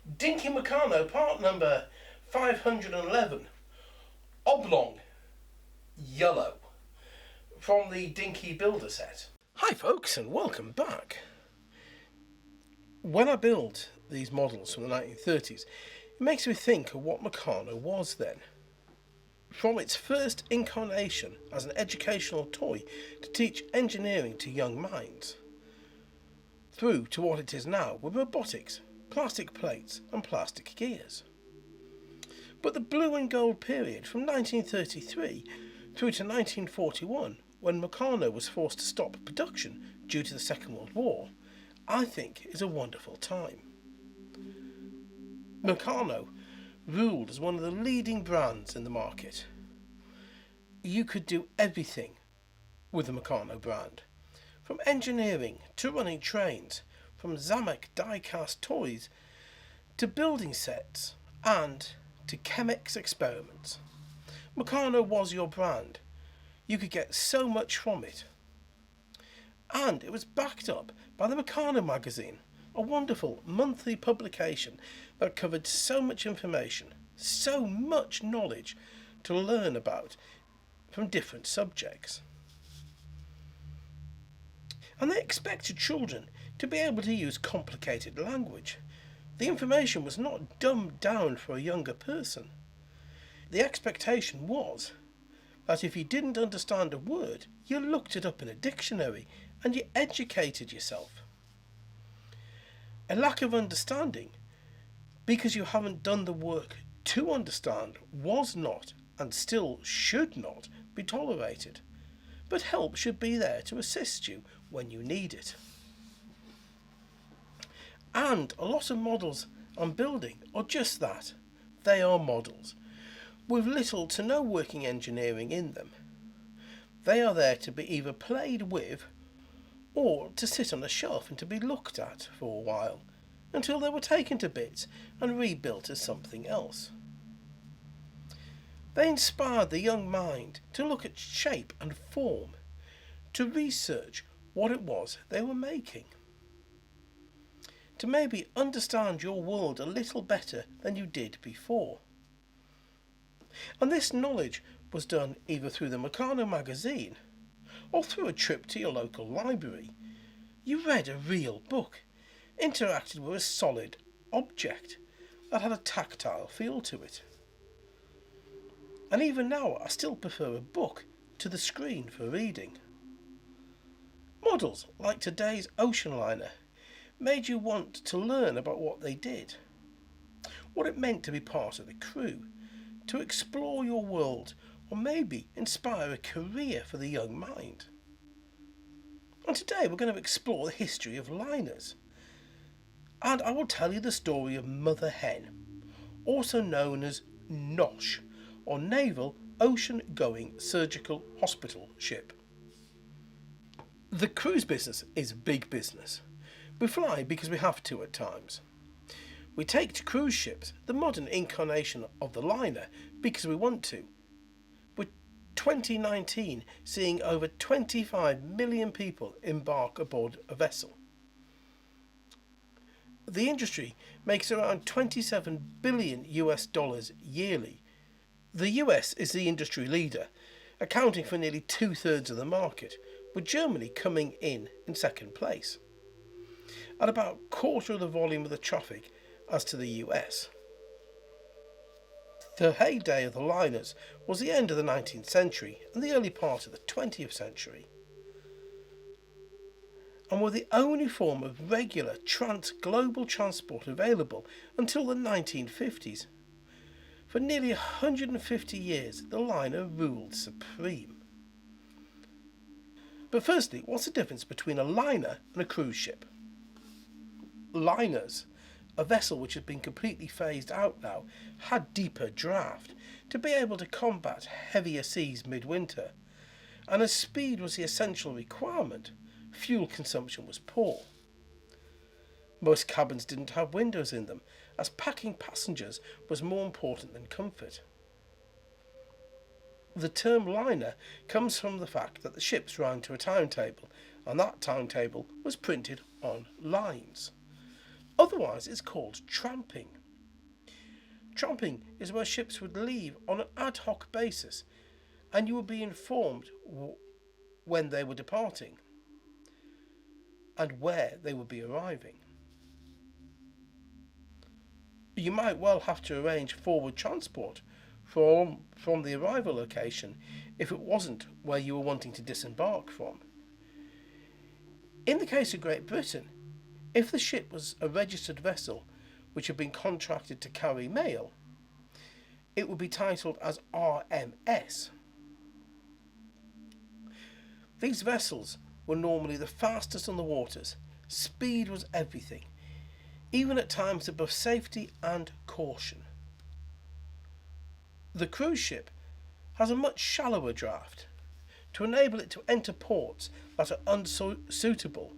Dinky Meccano, part number 511. Oblong, yellow, from the Dinky Builder set. Hi folks, and welcome back. When I build these models from the 1930s, it makes me think of what Meccano was then. From its first incarnation as an educational toy to teach engineering to young minds, through to what it is now with robotics, plastic plates and plastic gears. But the blue and gold period from 1933 through to 1941, when Meccano was forced to stop production due to the Second World War, I think is a wonderful time. Meccano ruled as one of the leading brands in the market. You could do everything with the Meccano brand, from engineering to running trains, from Zamek die-cast toys to building sets and to Chemex experiments. Meccano was your brand. You could get so much from it. And it was backed up by the Meccano magazine, a wonderful monthly publication that covered so much information, so much knowledge to learn about from different subjects. And they expected children to be able to use complicated language. The information was not dumbed down for a younger person. The expectation was that if you didn't understand a word, you looked it up in a dictionary and you educated yourself. A lack of understanding, because you haven't done the work to understand, was not and still should not be tolerated. But help should be there to assist you when you need it. And a lot of models I'm building are just that. They are models, with little to no working engineering in them. They are there to be either played with or to sit on a shelf and to be looked at for a while, until they were taken to bits and rebuilt as something else. They inspired the young mind to look at shape and form, to research what it was they were making, to maybe understand your world a little better than you did before. And this knowledge was done either through the Meccano magazine or through a trip to your local library. You read a real book, interacted with a solid object that had a tactile feel to it. And even now I still prefer a book to the screen for reading. Models like today's ocean liner made you want to learn about what they did, what it meant to be part of the crew, to explore your world, or maybe inspire a career for the young mind. And today we're going to explore the history of liners. And I will tell you the story of Mother Hen, also known as NOSH, or Naval Ocean Going Surgical Hospital Ship. The cruise business is big business. We fly because we have to at times. We take to cruise ships, the modern incarnation of the liner, because we want to. With 2019 seeing over 25 million people embark aboard a vessel. The industry makes around $27 billion yearly. The US is the industry leader, accounting for nearly 2/3 of the market, with Germany coming in second place, at about a quarter of the volume of the traffic as to the US. The heyday of the liners was the end of the 19th century and the early part of the 20th century, and were the only form of regular global transport available until the 1950s. For nearly 150 years, the liner ruled supreme. But firstly, what's the difference between a liner and a cruise ship? Liners, a vessel which has been completely phased out now, had deeper draft to be able to combat heavier seas midwinter, and as speed was the essential requirement, fuel consumption was poor. Most cabins didn't have windows in them, as packing passengers was more important than comfort. The term liner comes from the fact that the ships ran to a timetable, and that timetable was printed on lines. Otherwise, it's called tramping. Tramping is where ships would leave on an ad hoc basis and you would be informed when they were departing and where they would be arriving. You might well have to arrange forward transport from the arrival location if it wasn't where you were wanting to disembark from. In the case of Great Britain, if the ship was a registered vessel which had been contracted to carry mail, it would be titled as RMS. These vessels were normally the fastest on the waters. Speed was everything, even at times above safety and caution. The cruise ship has a much shallower draft to enable it to enter ports that are unsuitable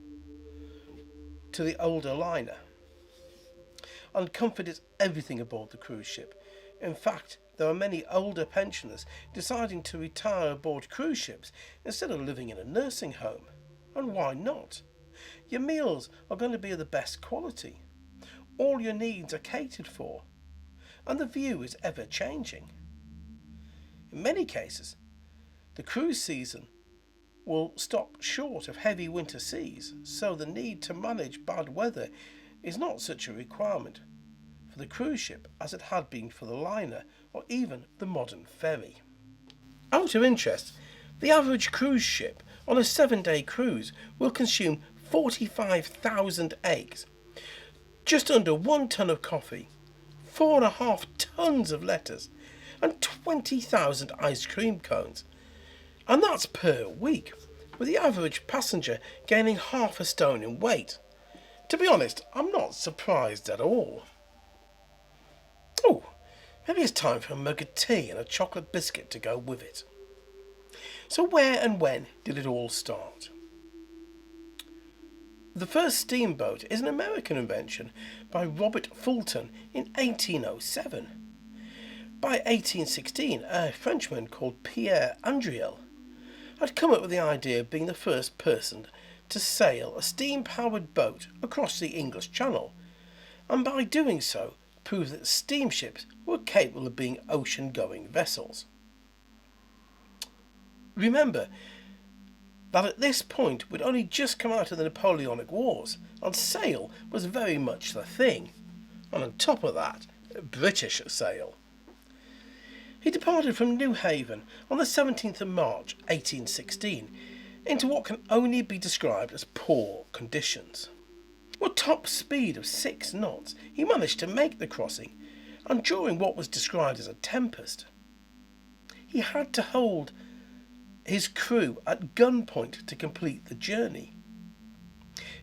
to the older liner. And comfort is everything aboard the cruise ship. In fact, there are many older pensioners deciding to retire aboard cruise ships instead of living in a nursing home. And why not? Your meals are going to be of the best quality. All your needs are catered for. And the view is ever changing. In many cases, the cruise season will stop short of heavy winter seas, so the need to manage bad weather is not such a requirement for the cruise ship as it had been for the liner or even the modern ferry. Out of interest, the average cruise ship on a 7-day cruise will consume 45,000 eggs, just under 1 ton of coffee, 4.5 tons of lettuce, and 20,000 ice cream cones. And that's per week, with the average passenger gaining half a stone in weight. To be honest, I'm not surprised at all. Oh, maybe it's time for a mug of tea and a chocolate biscuit to go with it. So where and when did it all start? The first steamboat is an American invention by Robert Fulton in 1807. By 1816, a Frenchman called Pierre Andriel had come up with the idea of being the first person to sail a steam-powered boat across the English Channel, and by doing so proved that steamships were capable of being ocean-going vessels. Remember that at this point we'd only just come out of the Napoleonic Wars, and sail was very much the thing, and on top of that, British sail. He departed from New Haven on the 17th of March 1816 into what can only be described as poor conditions. With top speed of 6 knots, he managed to make the crossing, and during what was described as a tempest. He had to hold his crew at gunpoint to complete the journey.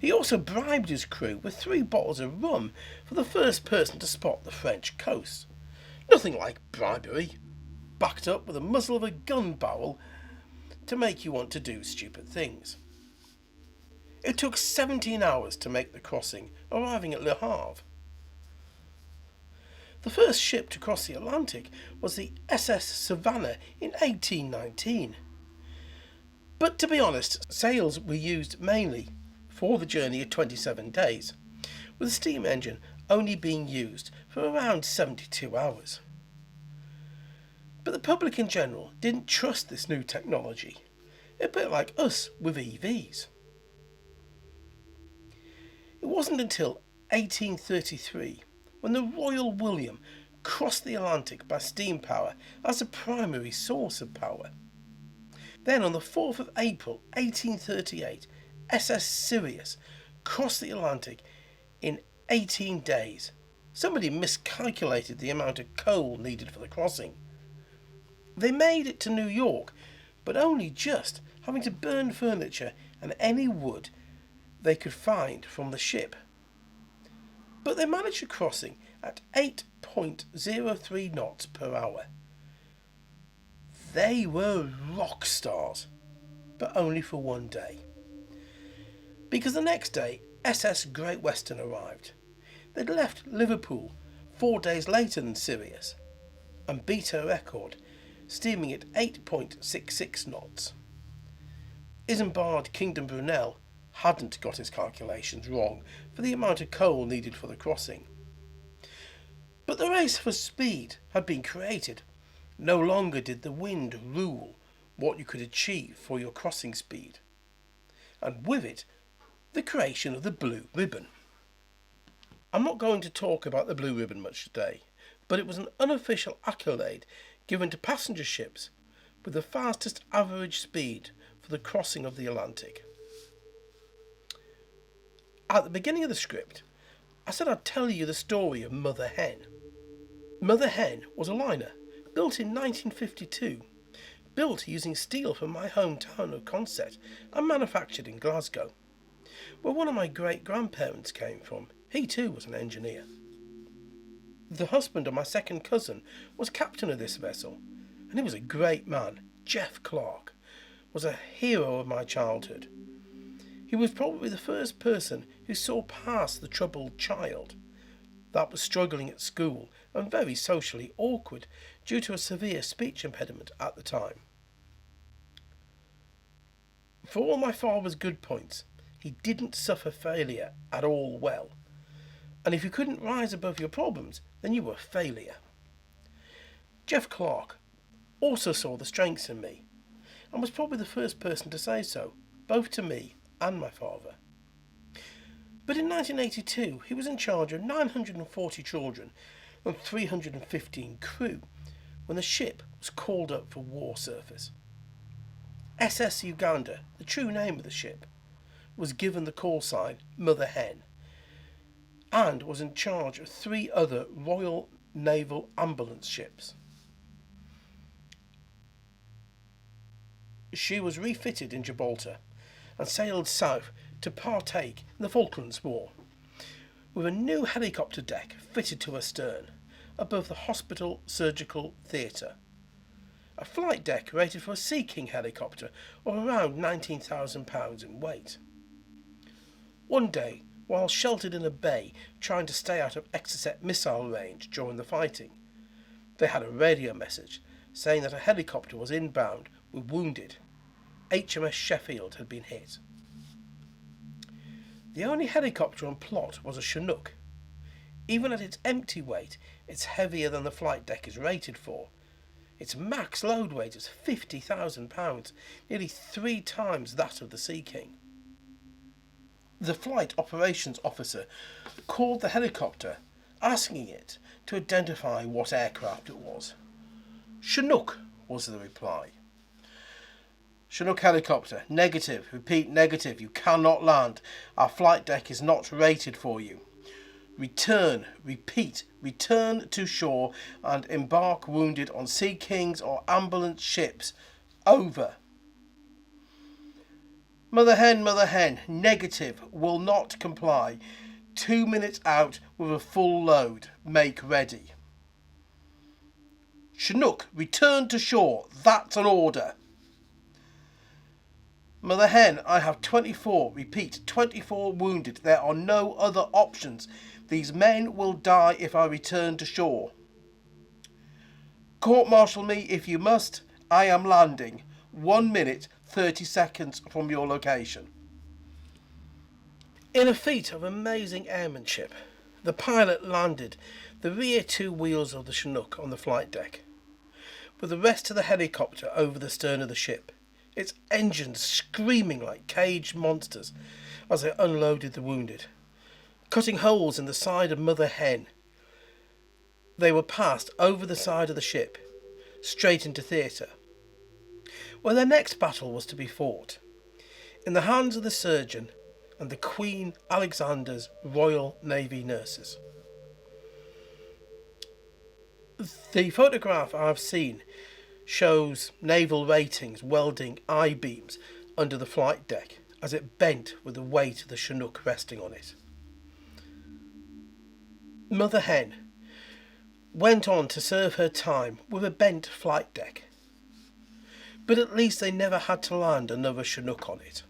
He also bribed his crew with 3 bottles of rum for the first person to spot the French coast. Nothing like bribery, backed up with the muzzle of a gun barrel to make you want to do stupid things. It took 17 hours to make the crossing, arriving at Le Havre. The first ship to cross the Atlantic was the SS Savannah in 1819. But to be honest, sails were used mainly for the journey of 27 days, with the steam engine only being used for around 72 hours. But the public in general didn't trust this new technology, a bit like us with EVs. It wasn't until 1833 when the Royal William crossed the Atlantic by steam power as a primary source of power. Then on the 4th of April 1838, SS Sirius crossed the Atlantic in 18 days. Somebody miscalculated the amount of coal needed for the crossing. They made it to New York, but only just, having to burn furniture and any wood they could find from the ship. But they managed a crossing at 8.03 knots per hour. They were rock stars, but only for one day. Because the next day, SS Great Western arrived. They'd left Liverpool 4 days later than Sirius, and beat her record, steaming at 8.66 knots. Isambard Kingdom Brunel hadn't got his calculations wrong for the amount of coal needed for the crossing. But the race for speed had been created. No longer did the wind rule what you could achieve for your crossing speed, and with it, the creation of the blue ribbon. I'm not going to talk about the blue ribbon much today, but it was an unofficial accolade given to passenger ships with the fastest average speed for the crossing of the Atlantic. At the beginning of the script, I said I'd tell you the story of Mother Hen. Mother Hen was a liner built in 1952, built using steel from my hometown of Consett and manufactured in Glasgow, where one of my great-grandparents came from. He too was an engineer. The husband of my second cousin was captain of this vessel, and he was a great man. Jeff Clark was a hero of my childhood. He was probably the first person who saw past the troubled child that was struggling at school and very socially awkward due to a severe speech impediment at the time. For all my father's good points, he didn't suffer failure at all well. And if you couldn't rise above your problems, then you were a failure. Jeff Clark also saw the strengths in me, and was probably the first person to say so, both to me and my father. But in 1982, he was in charge of 940 children and 315 crew when the ship was called up for war service. SS Uganda, the true name of the ship, was given the call sign Mother Hen, and was in charge of 3 other Royal Naval ambulance ships. She was refitted in Gibraltar and sailed south to partake in the Falklands War, with a new helicopter deck fitted to her stern above the hospital surgical theatre. A flight deck rated for a Sea King helicopter of around £19,000 in weight. One day, while sheltered in a bay trying to stay out of Exocet missile range during the fighting, they had a radio message saying that a helicopter was inbound with wounded. HMS Sheffield had been hit. The only helicopter on plot was a Chinook. Even at its empty weight, it's heavier than the flight deck is rated for. Its max load weight is £50,000, nearly 3 times that of the Sea King. The flight operations officer called the helicopter, asking it to identify what aircraft it was. Chinook, was the reply. Chinook helicopter, negative, repeat negative, you cannot land. Our flight deck is not rated for you. Return, repeat, return to shore and embark wounded on Sea Kings or ambulance ships. Over. Mother Hen, negative, will not comply. 2 minutes out with a full load. Make ready. Chinook, return to shore. That's an order. Mother Hen, I have 24, repeat, 24 wounded. There are no other options. These men will die if I return to shore. Court-martial me if you must. I am landing. 1 minute, 30 seconds from your location. In a feat of amazing airmanship, the pilot landed the rear 2 wheels of the Chinook on the flight deck, with the rest of the helicopter over the stern of the ship, its engines screaming like caged monsters as they unloaded the wounded. Cutting holes in the side of Mother Hen, they were passed over the side of the ship, straight into theatre, where their next battle was to be fought, in the hands of the surgeon and the Queen Alexander's Royal Navy nurses. The photograph I've seen shows naval ratings welding I-beams under the flight deck as it bent with the weight of the Chinook resting on it. Mother Hen went on to serve her time with a bent flight deck, but at least they never had to land another Chinook on it.